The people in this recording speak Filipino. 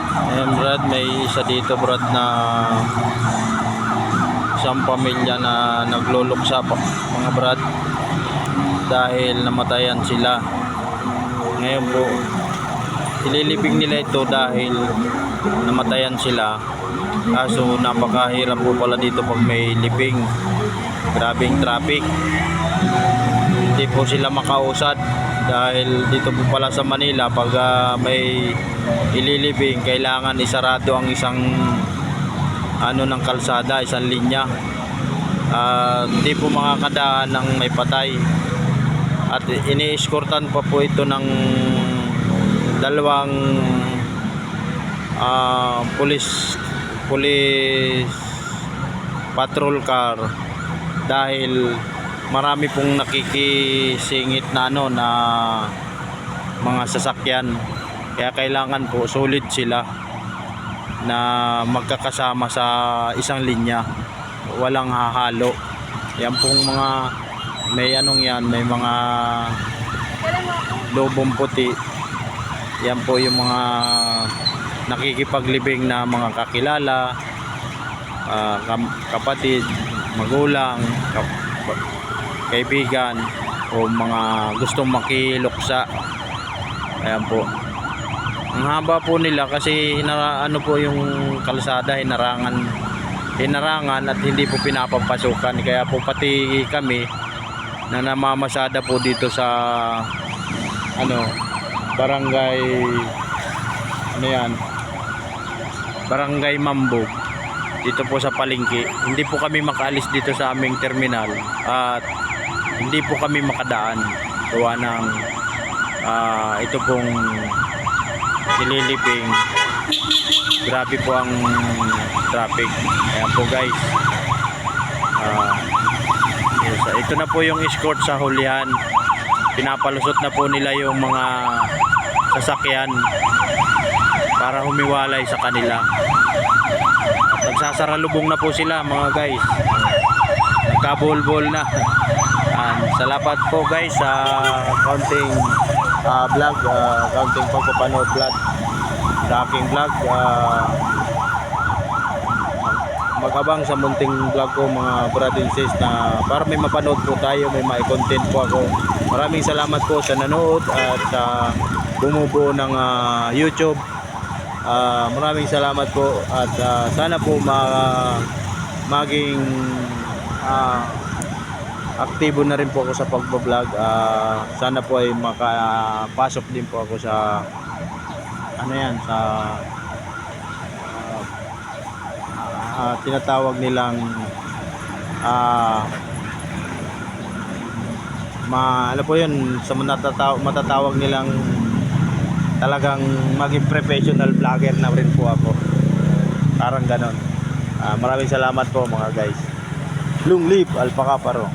Ayan Brad, may isa dito Brad na isang pamilya na nagluluksa po mga Brad dahil namatayan sila. Ngayon po ililibing nila ito dahil namatayan sila, kaso napakahirap po pala dito pag may libing, grabing traffic, hindi po sila makausad dahil dito po pala sa Manila pag may ililibing kailangan isarado ang isang ng kalsada, isang linya, hindi po makakadaan ng may patay at ini-escortan pa po ito ng dalawang police patrol car dahil marami pong nakikisingit na na mga sasakyan, kaya kailangan po solid sila na magkakasama sa isang linya, walang hahalo. Yan pong mga may may mga lobong puti, yan po yung mga nakikipaglibing na mga kakilala, kapatid, magulang, kaibigan o mga gustong makiluksa. Ayan po, ang haba po nila kasi po yung kalsada hinarangan at hindi po pinapapasukan, kaya po pati kami na namamasada po dito sa barangay Barangay Mambog dito po sa Palengke. Hindi po kami makaalis dito sa aming terminal at hindi po kami makadaan gawa ng ito pong nililibing. Grabe po ang traffic. Ayan po guys, ito na po yung escort sa hulihan. Pinapalusot na po nila yung mga sasakyan para humiwalay sa kanila. At nagsasaralubong na po sila mga guys, nagkabol-bol na. Salamat po guys sa counting vlog, counting pagpapanood vlog sa aking vlog. Mag-abang sa munting vlog ko mga brad and sis, na para may mapanood po tayo, may mai-content po ako. Maraming salamat po sa nanood at bumubuo ng YouTube. Maraming salamat po at sana po maging aktibo na rin po ako sa pagbablog. Sana po ay makapasok din po ako sa tinatawag nilang sa matatawag nilang talagang maging professional vlogger na rin po ako, parang ganon. Maraming salamat po mga guys. Long live Alpaca Paro.